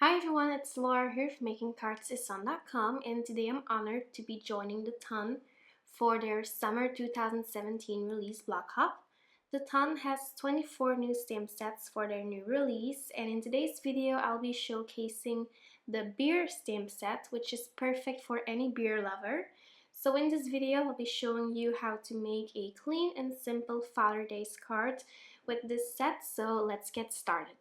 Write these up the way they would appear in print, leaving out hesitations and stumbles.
Hi everyone, it's Laura here from makingcardsison.com, and today I'm honored to be joining the Ton for their Summer 2017 release block hop. The Ton has 24 new stamp sets for their new release, and in today's video I'll be showcasing the beer stamp set, which is perfect for any beer lover. So in this video I'll be showing you how to make a clean and simple Father's Day card with this set, so let's get started.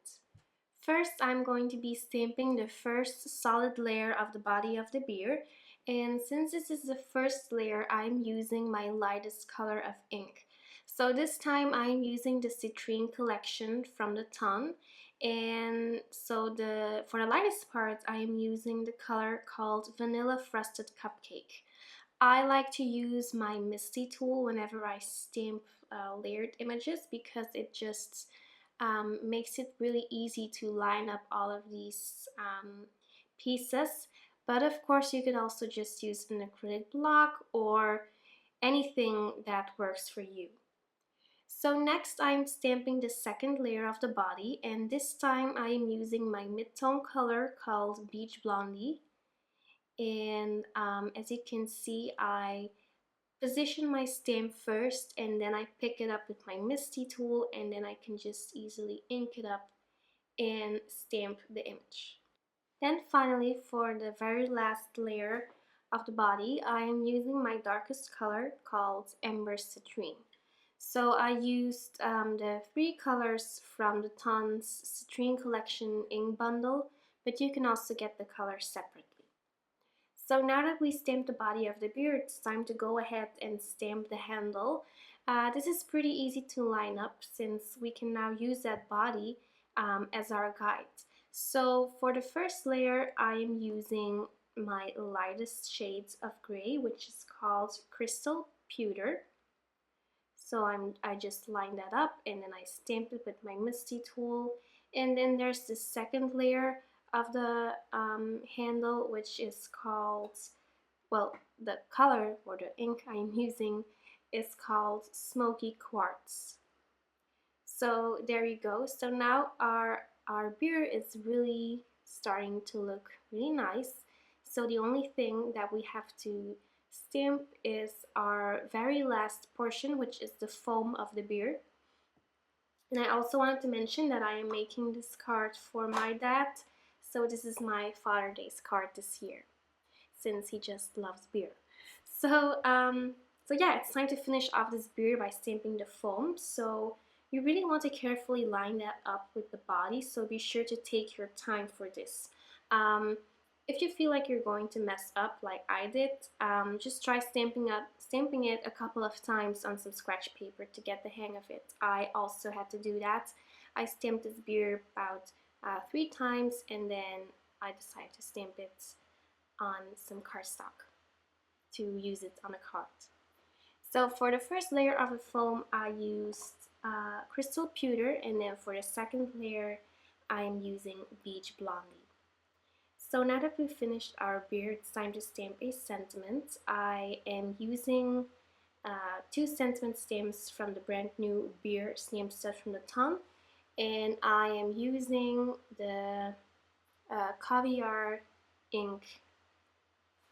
First, I'm going to be stamping the first solid layer of the body of the beer, and since this is the first layer, I'm using my lightest color of ink. So this time I'm using the Citrine collection from the Ton, and so for the lightest part, I am using the color called Vanilla Frosted Cupcake. I like to use my MISTI tool whenever I stamp layered images because it just makes it really easy to line up all of these pieces. But of course you could also just use an acrylic block or anything that works for you. So next I'm stamping the second layer of the body, and this time I am using my mid-tone color called Beach Blondie. And as you can see, I position my stamp first and then I pick it up with my MISTI tool, and then I can just easily ink it up and stamp the image. Then finally, for the very last layer of the body, I am using my darkest color called Embossing Citrine. So I used the 3 colors from the Ton Citrine Collection ink bundle, but you can also get the colors separately. So now that we stamped the body of the beer, it's time to go ahead and stamp the handle. This is pretty easy to line up since we can now use that body as our guide. So for the first layer, I am using my lightest shades of gray, which is called Crystal Pewter. So I just line that up and then I stamp it with my MISTI tool. And then there's the second layer of the handle, which is called, well, the color or the ink I'm using is called Smoky Quartz. So there you go. So now our beer is really starting to look really nice. So the only thing that we have to stamp is our very last portion, which is the foam of the beer. And I also wanted to mention that I am making this card for my dad. So this is my Father's Day card this year, since he just loves beer. So yeah, it's time to finish off this beer by stamping the foam. So you really want to carefully line that up with the body, so be sure to take your time for this. If you feel like you're going to mess up like I did, just try stamping it a couple of times on some scratch paper to get the hang of it. I also had to do that. I stamped this beer about 3 times, and then I decided to stamp it on some cardstock to use it on a card. So for the first layer of the foam, I used Crystal Pewter, and then for the second layer, I am using Beach Blondie. So now that we've finished our beer, it's time to stamp a sentiment. I am using 2 sentiment stamps from the brand new beer stamp set from the Ton, and I am using the Caviar ink,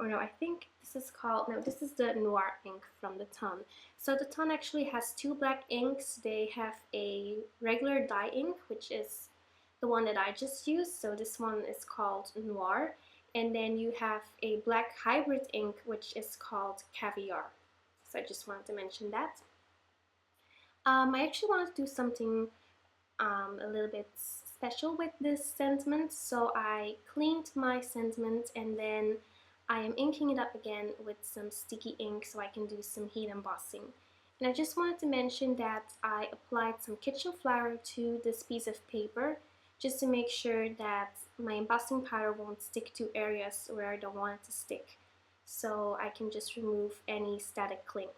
or no, I think this is called, no, this is the Noir ink from the Ton. So the Ton actually has 2 black inks. They have a regular dye ink, which is the one that I just used, so this one is called Noir, and then you have a black hybrid ink, which is called Caviar. So I just wanted to mention that. I actually wanted to do something a little bit special with this sentiment, so I cleaned my sentiment and then I am inking it up again with some sticky ink so I can do some heat embossing. And I just wanted to mention that I applied some kitchen flour to this piece of paper just to make sure that my embossing powder won't stick to areas where I don't want it to stick, so I can just remove any static cling.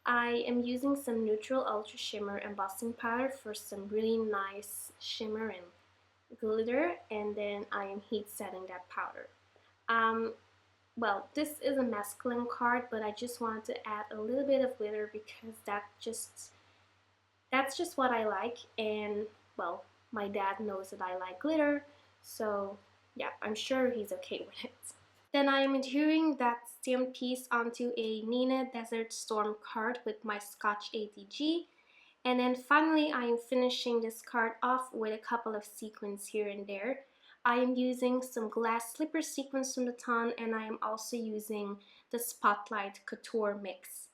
I am using some neutral ultra shimmer embossing powder for some really nice shimmer and glitter, and then I am heat setting that powder. Well, this is a masculine card, but I just wanted to add a little bit of glitter because that's just what I like, and well, my dad knows that I like glitter, So yeah, I'm sure he's okay with it. Then I am adhering that stamped piece onto a Neenah Desert Storm card with my Scotch ATG. And then finally, I am finishing this card off with a couple of sequins here and there. I am using some glass slipper sequins from the Ton, and I am also using the Spotlight Couture mix.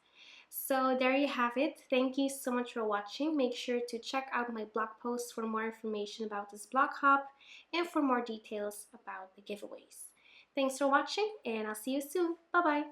So there you have it. Thank you so much for watching. Make sure to check out my blog post for more information about this blog hop and for more details about the giveaways. Thanks for watching, and I'll see you soon. Bye bye.